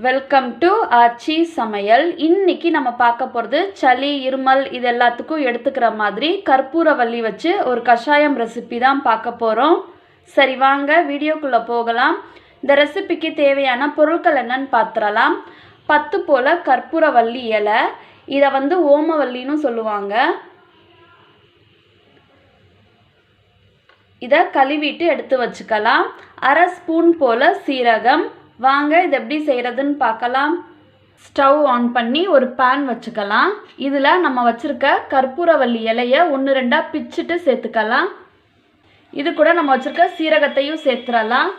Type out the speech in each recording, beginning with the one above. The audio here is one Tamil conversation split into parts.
வெல்கம் டு ஆச்சி சமையல். இன்னைக்கு நம்ம பார்க்க போகிறது சளி இருமல் இது எல்லாத்துக்கும் எடுத்துக்கிற மாதிரி கற்பூரவள்ளி வச்சு ஒரு கஷாயம் ரெசிபி தான் பார்க்க போகிறோம். சரி வாங்க வீடியோக்குள்ளே போகலாம். இந்த ரெசிபிக்கு தேவையான பொருட்கள் என்னன்னு பார்த்துடலாம். 10 போல் கற்பூரவள்ளி இலை, இதை ஓமவல்லின்னு சொல்லுவாங்க. இதை கழுவிட்டு எடுத்து வச்சுக்கலாம். 1/2 ஸ்பூன் போல் சீரகம். வாங்க இது எப்படி செய்கிறதுன்னு பார்க்கலாம். ஸ்டவ் ஆன் பண்ணி ஒரு பேன் வச்சுக்கலாம். இதில் நம்ம வச்சுருக்க கற்பூரவள்ளி இலையை 1-2 பிச்சுட்டு சேர்த்துக்கலாம். இது கூட நம்ம வச்சுருக்க சீரகத்தையும் சேர்த்துடலாம்.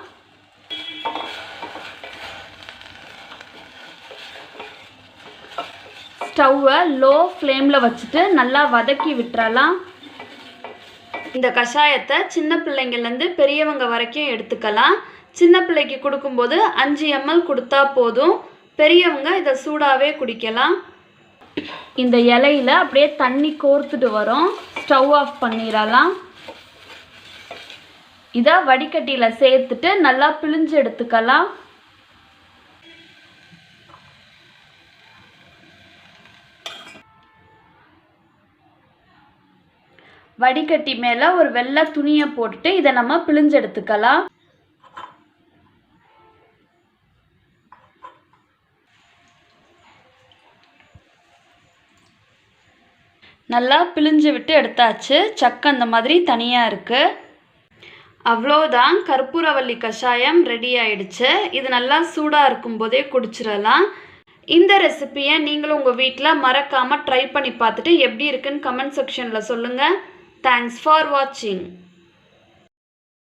ஸ்டவ்வை லோ ஃப்ளேமில் வச்சுட்டு நல்லா வதக்கி விட்டுறலாம். இந்த கஷாயத்தை சின்ன பிள்ளைங்கள்லேருந்து பெரியவங்க வரைக்கும் எடுத்துக்கலாம். சின்ன பிள்ளைக்கு கொடுக்கும்போது 5 ml கொடுத்தா போதும். பெரியவங்க இதை சூடாகவே குடிக்கலாம். இந்த இலையில் அப்படியே தண்ணி கோர்த்துட்டு வரும். ஸ்டவ் ஆஃப் பண்ணிடலாம். இதை வடிகட்டியில் சேர்த்துட்டு நல்லா பிழிஞ்சு எடுத்துக்கலாம். வடிகட்டி மேலே ஒரு வெள்ளை துணியை போட்டுட்டு இதை நம்ம பிழிஞ்சு எடுத்துக்கலாம். நல்லா பிழிஞ்சு விட்டு எடுத்தாச்சு. சக்கை அந்த மாதிரி தனியாக இருக்குது. அவ்வளோதான், கற்பூரவள்ளி கஷாயம் ரெடி ஆயிடுச்சு. இது நல்லா சூடாக இருக்கும்போதே குடிச்சிடலாம். இந்த ரெசிபியை நீங்களும் உங்கள் வீட்டில் மறக்காமல் ட்ரை பண்ணி பார்த்துட்டு எப்படி இருக்குன்னு கமெண்ட் செக்ஷனில் சொல்லுங்கள். தேங்க்ஸ் ஃபார் வாட்சிங்.